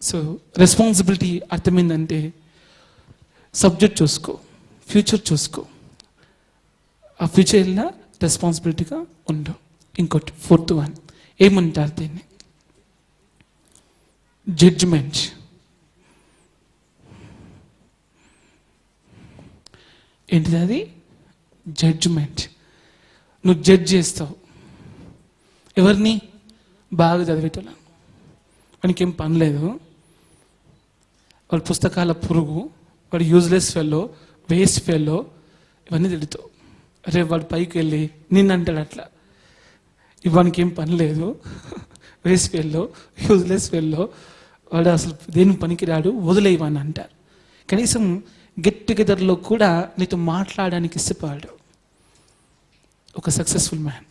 So responsibility అర్థమైందంటే subject చూసుకో, future చూసుకో, ఆ ఫ్యూచర్లో రెస్పాన్సిబిలిటీగా ఉండు. ఇంకోటి 4th వన్ ఏమంటారు దీన్ని? జడ్జిమెంట్. ఏంటిది అది? జడ్జిమెంట్. నువ్వు జడ్జ్ చేస్తావు ఎవరిని? బాగా చదివేటోళ్ళ, వానికి ఏం పని లేదు, వాడి పుస్తకాల పురుగు, వాడు యూజ్లెస్ ఫెల్లో, వేస్ట్ ఫెల్లో, ఇవన్నీ తిడుతావు. రేపు వాడు పైకి వెళ్ళి నిన్నంటాడు అట్లా, ఇవానికి ఏం పని లేదు, వేస్ట్ ఫెల్లో, యూజ్లెస్ ఫెల్లో, వాడు అసలు దేని పనికి రాడు, వదిలేయమని అంటారు. కనీసం గెట్ టుగెదర్లో కూడా నీతో మాట్లాడడానికి ఇష్టపడాడు. ఒక సక్సెస్ఫుల్ మ్యాన్,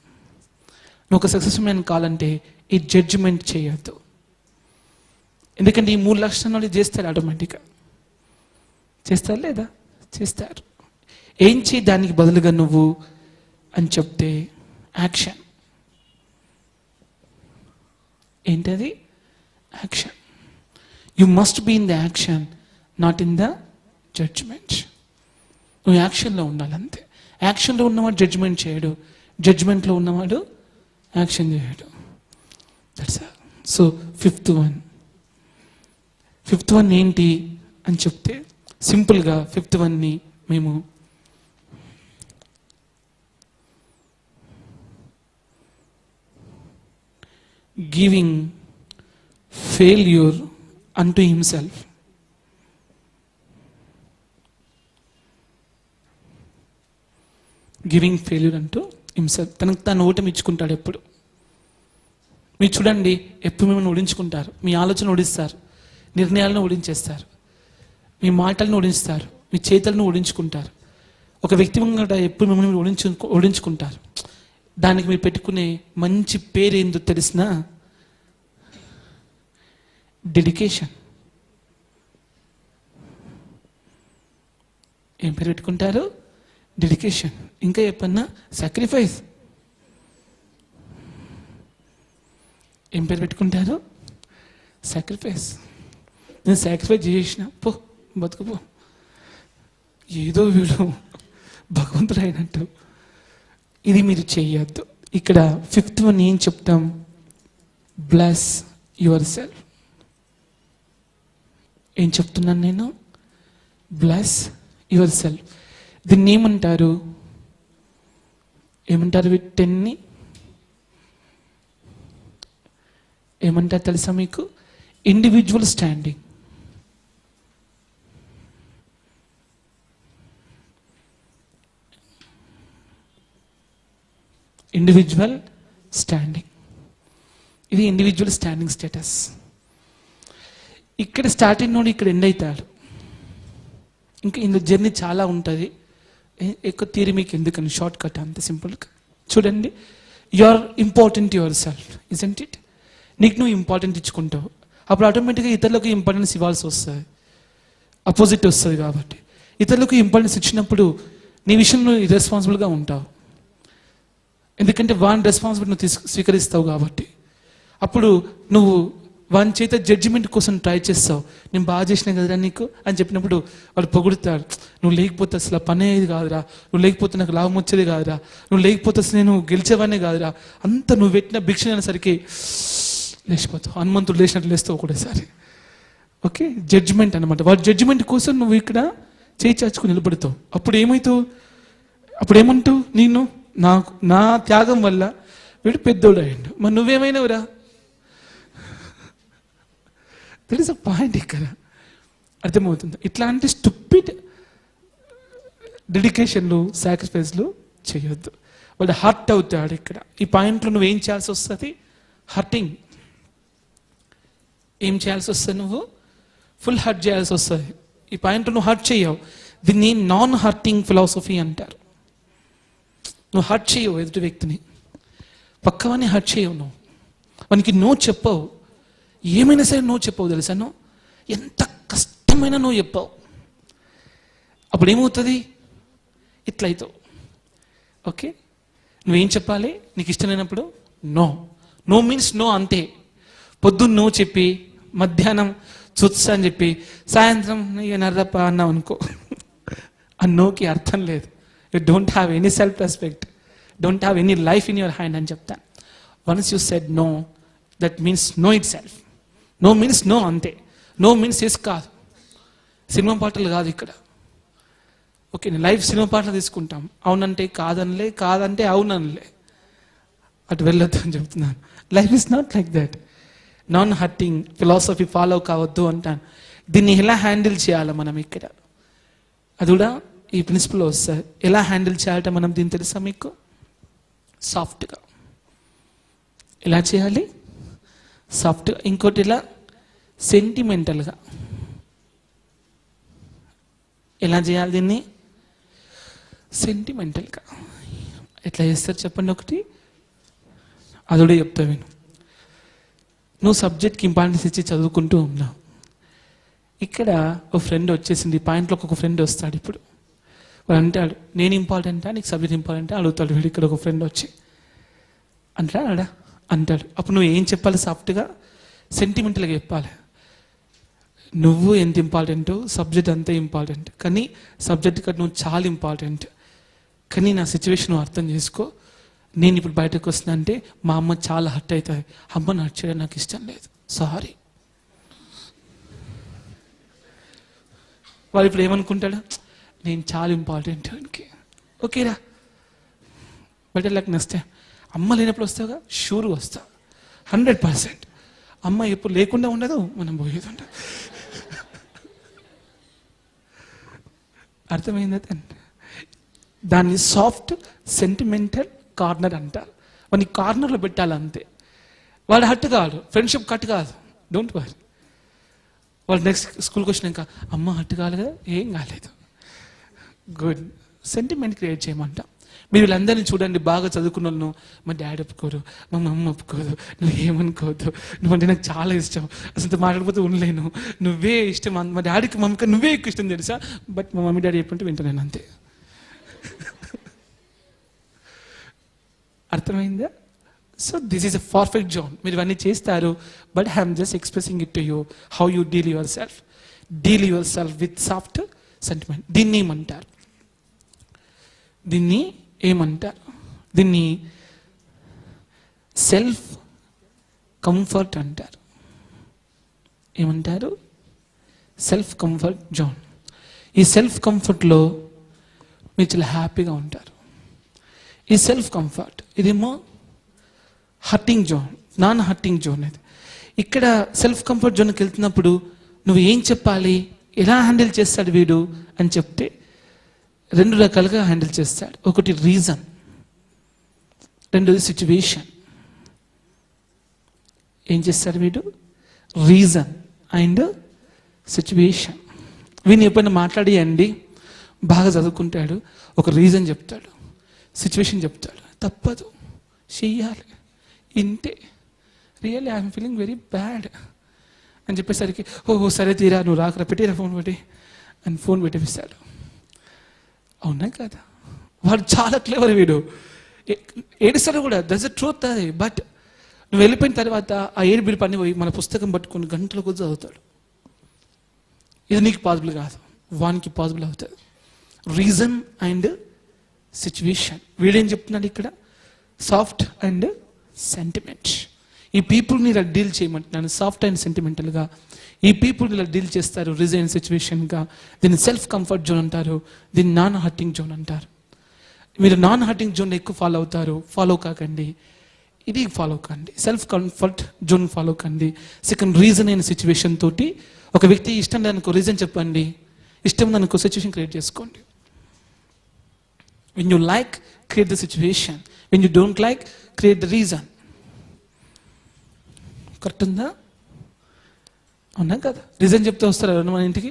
నువ్వు ఒక సక్సెస్ఫుల్ మ్యాన్ కావాలంటే ఈ జడ్జిమెంట్ చేయొద్దు. ఎందుకంటే ఈ 3 లక్షణాలు చేస్తారు ఆటోమేటిక్గా. చేస్తారు లేదా? చేస్తారు. ఏం చేయి దానికి బదులుగా నువ్వు అని చెప్తే యాక్షన్. ఏంటది? Action. You must be in the action, not in the judgement. నువ్వు యాక్షన్లో ఉండాలంతే. యాక్షన్లో ఉన్నవాడు జడ్జ్మెంట్ చేయడు, జడ్జ్మెంట్లో ఉన్నవాడు యాక్షన్ చేయడు. That's all. So 5th one ఏంటి అని చెప్తే సింపుల్గా 5th వన్ని మేము గివింగ్ ఫెయిల్యూర్ అంటూ హిమ్సెల్ఫ్. గివింగ్ ఫెయిల్యూర్ అంటూ హిమ్సెల్ఫ్. తనకు తాను ఓటమి ఇచ్చుకుంటాడు ఎప్పుడు. మీరు చూడండి, ఎప్పుడు మిమ్మల్ని ఓడించుకుంటారు, మీ ఆలోచన ఓడిస్తారు, నిర్ణయాలను ఓడించేస్తారు, మీ మాటలను ఓడిస్తారు, మీ చేతులను ఓడించుకుంటారు. ఒక వ్యక్తి ముంగట ఎప్పుడు మిమ్మల్ని ఓడించుకుంటారు. దానికి మీరు పెట్టుకునే మంచి పేరు ఏందో తెలిసిన? డెడికేషన్. ఏం పేరు పెట్టుకుంటారు? డెడికేషన్. ఇంకా చెప్పన్నా? సాక్రిఫైస్. ఏం పేరు పెట్టుకుంటారు? సాక్రిఫైస్. నేను సాక్రిఫైస్ చేసిన పో, బతుకుపో. ఏదో వీడు భగవంతుడు అయినట్టు. ఇది మీరు చేయొద్దు. ఇక్కడ 5th వన్ ఏం చెప్తాం? Bless your self. ఏం చెప్తున్నాను నేను? Bless your self. దీన్ని ఏమంటారు? వీటిని ఏమంటారు తెలుసా మీకు? Individual standing. Individual standing. ఇది ఇండివిజువల్ స్టాండింగ్ స్టేటస్. ఇక్కడ స్టార్ట్ అయినోడు ఇక్కడ ఎండ్ అవుతాడు. ఇంకా ఇందులో జర్నీ చాలా ఉంటుంది. ఎక్కువ థియరీ మీకు ఎందుకని, షార్ట్ కట్ అంత సింపుల్గా. చూడండి, you are important yourself, isn't it? నీకు నువ్వు ఇంపార్టెంట్ ఇచ్చుకుంటావు, అప్పుడు ఆటోమేటిక్గా ఇతరులకు ఇంపార్టెన్స్ ఇవ్వాల్సి వస్తుంది, అపోజిట్ వస్తుంది. కాబట్టి ఇతరులకు ఇంపార్టెన్స్ ఇచ్చినప్పుడు నీ విషయంలో ఇర్రెస్పాన్సిబుల్గా ఉంటావు. ఎందుకంటే వాని రెస్పాన్సిబిలిటీ నువ్వు స్వీకరిస్తావు. కాబట్టి అప్పుడు నువ్వు వాని చేత జడ్జిమెంట్ కోసం ట్రై చేస్తావు. నేను బాగా చేసిన కదరా నీకు అని చెప్పినప్పుడు వాడు పొగుడుతాడు. నువ్వు లేకపోతే అసలు పని అయ్యేది కాదురా, నువ్వు లేకపోతే నాకు లాభం వచ్చేది కాదురా, నువ్వు లేకపోతే అసలు నేను గెలిచేవాడినే కాదురా, అంతా నువ్వు పెట్టిన భిక్ష అనేసరికి లేచిపోతావు. హనుమంతుడు లేచినట్టు లేస్తావు ఒకటేసారి. ఓకే, జడ్జిమెంట్ అనమాట. వాడి జడ్జిమెంట్ కోసం నువ్వు ఇక్కడ చేయి చాచుకుని నిలబడతావు. అప్పుడు ఏమవుతావు? అప్పుడు ఏమంటావు? నేను నా త్యాగం వల్ల వీడు పెద్దోడు అయ్యిండు, మరి నువ్వేమైనావురా? That is a point. ఇక్కడ అర్థమవుతుంది. ఇట్లాంటి స్టూపిడ్ డెడికేషన్లు, సాక్రిఫైస్లు చేయొద్దు. వాడు హర్ట్ అవుతాడు. ఇక్కడ ఈ పాయింట్లో నువ్వేం చేయాల్సి వస్తుంది? హర్టింగ్. ఏం చేయాల్సి వస్తుంది? నువ్వు ఫుల్ హర్ట్ చేయాల్సి వస్తుంది. ఈ పాయింట్లో నువ్వు హర్ట్ చేయవు. దీన్ని నాన్ హర్టింగ్ ఫిలాసఫీ అంటారు. నువ్వు హర్ట్ చేయవు ఎదుటి వ్యక్తిని, పక్కవాన్ని హర్ట్ చేయవు. నువ్వు వానికి నో చెప్పవు. ఏమైనా సరే నో చెప్పవు. తెలుసా? నువ్వు ఎంత కష్టమైనా నువ్వు చెప్పవు. అప్పుడు ఏమవుతుంది? ఇట్లా అవుతావు. ఓకే, నువ్వేం చెప్పాలి? నీకు ఇష్టం లేనప్పుడు నో. నో మీన్స్ నో, అంతే. పొద్దున్న నో చెప్పి మధ్యాహ్నం చుత్స అని చెప్పి సాయంత్రం నర్రప్ప అన్నావు అనుకో, ఆ నోకి అర్థం లేదు. You don't have any self respect, don't have any life in your hand అని చెప్తాను. Once you said no, that means no itself. No means no, అంతే. నో మీన్స్ ఎస్ కాదు, సినిమా పాటలు కాదు ఇక్కడ. ఓకే, లైఫ్ సినిమా పాటలు తీసుకుంటాం. అవునంటే కాదనిలే, కాదంటే అవుననిలే, అటు వెళ్ళొద్దు అని చెప్తున్నాను. Life is not like that. Non hurting philosophy follow కావద్దు అంటాను. దీన్ని ఎలా హ్యాండిల్ చేయాలి మనం ఇక్కడ, అది కూడా ఈ ప్రిన్సిపల్ వస్తుంది. ఎలా హ్యాండిల్ చేయాలంటే మనం దీన్ని తెలుసా మీకు? సాఫ్ట్గా. ఎలా చేయాలి? సాఫ్ట్గా. ఇంకోటి ఇలా సెంటిమెంటల్గా. ఎలా చేయాలి దీన్ని? సెంటిమెంటల్గా. ఎట్లా చేస్తారు చెప్పండి ఒకటి, అది కూడా చెప్తా విను. నువ్వు సబ్జెక్ట్కి ఇంపార్టెన్స్ ఇచ్చి చదువుకుంటూ ఉన్నావు. ఇక్కడ ఒక ఫ్రెండ్ వచ్చేసింది, పాయింట్లో ఒక ఫ్రెండ్ వస్తాడు. ఇప్పుడు వాడు అంటాడు నేను ఇంపార్టెంటా నీకు సబ్జెక్ట్ ఇంపార్టెంటా అడుగుతాడు. వీడు ఇక్కడ ఒక ఫ్రెండ్ వచ్చి అంటాడా అంటాడు. అప్పుడు నువ్వు ఏం చెప్పాలి? సాఫ్ట్గా సెంటిమెంటల్గా చెప్పాలి. నువ్వు ఎంత ఇంపార్టెంటో సబ్జెక్ట్ అంతే ఇంపార్టెంట్, కానీ సబ్జెక్ట్ కంటే నువ్వు చాలా ఇంపార్టెంట్. కానీ నా సిచ్యువేషన్ నువ్వు అర్థం చేసుకో. నేను ఇప్పుడు బయటకు వస్తున్నా అంటే మా అమ్మ చాలా హర్ట్ అవుతుంది. అమ్మని హర్ట్ చేయడం నాకు ఇష్టం లేదు, సారీ. వాడు ఇప్పుడు ఏమనుకుంటాడు? నేను చాలా ఇంపార్టెంట్ ఆయనకి. ఓకేరా, బెటర్ లైక్ నెక్స్ట్ టైం. అమ్మ లేనప్పుడు వస్తావుగా, షూర్గా వస్తా 100%. అమ్మ ఎప్పుడు లేకుండా ఉండదు, మనం పోయేది ఉండదు. అర్థమైంది? దాన్ని సాఫ్ట్ సెంటిమెంటల్ కార్నర్ అంటారు. వాడిని కార్నర్లో పెట్టాలి అంతే. వాడు హట్ కాదు, ఫ్రెండ్షిప్ కట్ కాదు, డోంట్ వరీ. వాళ్ళు నెక్స్ట్ స్కూల్కి వచ్చినాక అమ్మ హట్ కాలేదా, ఏం కాలేదు, గుడ్. Sentiment create చేయమంట. మీరు వీళ్ళందరినీ చూడండి, బాగా చదువుకున్న వాళ్ళు, మా డాడీ ఒప్పుకోరు, మా మమ్మ ఒప్పుకోదు, నువ్వు ఏమనుకోవద్దు, నువ్వంటే నాకు చాలా ఇష్టం, అసలు మాట్లాడిపోతే ఉండలేను, నువ్వే ఇష్టం, మా డాడీకి మమ్మీకి నువ్వే ఎక్కువ ఇష్టం తెలుసా, బట్ మా మమ్మీ డాడీ ఎప్పుడంటే వింటాను అంతే. అర్థమైందా? So this is a perfect zone. మీరు ఇవన్నీ చేస్తారు, but I'm just expressing it to you how you deal your self. Deal your self with soft sentiment. దీన్ని ఏమంటారు? దీన్ని ఏమంటారు? దీన్ని సెల్ఫ్ కంఫర్ట్ అంటారు. ఏమంటారు? Self comfort zone. ఈ సెల్ఫ్ కంఫర్ట్లో మీరు చాలా హ్యాపీగా ఉంటారు. ఈ సెల్ఫ్ కంఫర్ట్ ఇదేమో hurting zone, non hurting zone. ఇది ఇక్కడ సెల్ఫ్ కంఫర్ట్ జోన్కి వెళ్తున్నప్పుడు నువ్వు ఏం చెప్పాలి, ఎలా హ్యాండిల్ చేస్తాడు వీడు అని చెప్తే 2 రకాలుగా హ్యాండిల్ చేస్తాడు. ఒకటి రీజన్, రెండోది సిచ్యువేషన్. ఏం చేస్తాడు వీడు? Reason and situation. వీడిని ఎప్పుడైనా మాట్లాడియండి, బాగా చదువుకుంటాడు, ఒక రీజన్ చెప్తాడు, సిచ్యువేషన్ చెప్తాడు, తప్పదు చెయ్యాలి, ఇంతే, really I'm feeling very bad అని చెప్పేసరికి ఓ సరే తీరా, నువ్వు రాకరా, పెట్టిరా ఫోన్ పెట్టి అని ఫోన్ పెట్టిస్తాడు. అవునా కదా? వాడు చాలా క్లేవర్, వీడు ఏడుస్తాడు కూడా, దట్స్ ద ట్రూత్ అది. బట్ నువ్వు వెళ్ళిపోయిన తర్వాత ఆ ఏడుబిడి పని పోయి మన పుస్తకం పట్టుకుని గంటల కొద్ది చదువుతాడు. ఇది నీకు పాసిబుల్ కాదు, వానికి పాసిబుల్ అవుతుంది. Reason and situation. వీడేం చెప్తున్నాడు ఇక్కడ? Soft and sentiment. ఈ పీపుల్ని ఇలా డీల్ చేయమంటున్నాను, సాఫ్ట్ అండ్ సెంటిమెంటల్గా. ఈ పీపుల్ని ఇలా డీల్ చేస్తారు రీజన్ సిచ్యువేషన్గా. దీన్ని సెల్ఫ్ కంఫర్ట్ జోన్ అంటారు, దీన్ని నాన్ హర్టింగ్ జోన్ అంటారు. మీరు నాన్ హర్టింగ్ జోన్ ఎక్కువ ఫాలో అవుతారు, ఫాలో కాకండి. ఇది ఫాలో కండి, సెల్ఫ్ కంఫర్ట్ జోన్ ఫాలో కండి. సెకండ్, రీజన్ అయిన సిచ్యువేషన్ తోటి. ఒక వ్యక్తి ఇష్టం లేదనుకో, రీజన్ చెప్పండి. ఇష్టం ఉందనుకో, సిచ్యువేషన్ క్రియేట్ చేసుకోండి. When you like, create the situation. When you don't like, create the reason. Correct ఉందా? అవునా కదా? రీజన్ చెప్తే వస్తారా మన ఇంటికి?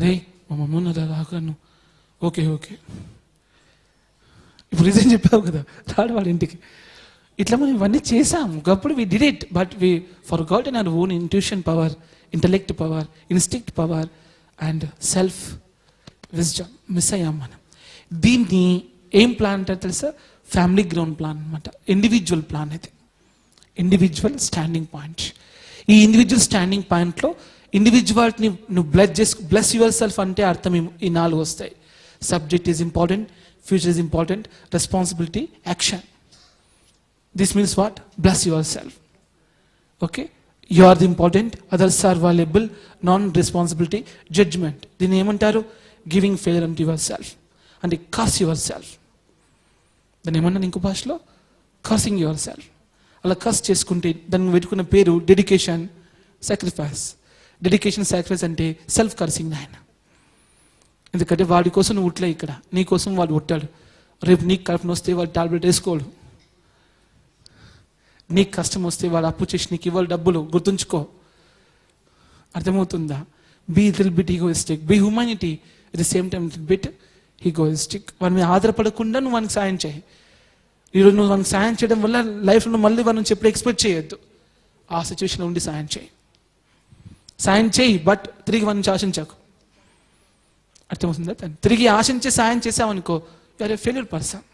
రే మా మమ్మ ఉన్నదా, రాకను. ఓకే ఓకే, ఇప్పుడు రీజన్ చెప్పావు కదా, రాడు వాడి ఇంటికి. ఇట్లా మనం ఇవన్నీ చేసాము ఒకప్పుడు. We did it, but we forgot in our own intuition power, intellect power, instinct power and self wisdom miss అయ్యాం మనం. దీన్ని ఏం ప్లాన్ అంటారు తెలుసా? ఫ్యామిలీ గ్రౌండ్ ప్లాన్ అనమాట. ఇండివిజువల్ ప్లాన్ ఇది, ఇండివిజువల్ స్టాండింగ్ పాయింట్. ఈ ఇండివిజువల్ స్టాండింగ్ పాయింట్లో ఇండివిజువాలిటీని నువ్వు బ్లెస్ యువర్ సెల్ఫ్ అంటే అర్థం ఈ 4 వస్తాయి. Subject is important, future is important, responsibility, action. This means what? Bless yourself. Okay, you are the important, others are valuable, non responsibility, judgement. దీన్ని ఏమంటారు? గివింగ్ ఫెయిర్ అంటు యువర్ సెల్ఫ్, అంటే curse yourself. దాన్ని ఏమన్నా ఇంకో భాషలో cursing yourself. అలా curse చేసుకుంటే దాన్ని పెట్టుకున్న పేరు డెడికేషన్, సాక్రిఫైస్. డెడికేషన్, సాక్రిఫైస్ అంటే సెల్ఫ్ కర్సింగ్ ఆయన. ఎందుకంటే వాడి కోసం నువ్వు ఉట్లే, ఇక్కడ నీ కోసం వాడు ఉట్టాడు. రేపు నీకు కడుపున వస్తే వాడు టాబ్లెట్ వేసుకోడు. నీకు కష్టం వస్తే వాడు అప్పు చేసి నీకు ఇవ్వాలి డబ్బులు, గుర్తుంచుకో. అర్థమవుతుందా? Be little bit egoistic, be humanity at the same time little bit egoistic. వాడి మీద ఆధారపడకుండా నువ్వు వానికి సాయం చేయి. ఈరోజు నువ్వు వానికి సాయం చేయడం వల్ల లైఫ్లో మళ్ళీ వాడి నుంచి ఎప్పుడు ఎక్స్పెక్ట్ చేయొద్దు. ఆ సిచ్యువేషన్లో ఉండి సాయం చేయి, బట్ తిరిగి వాడి నుంచి ఆశించకు. అర్థమవుతుందా? తిరిగి ఆశించే సాయం చేసావనుకో, you are a failure person.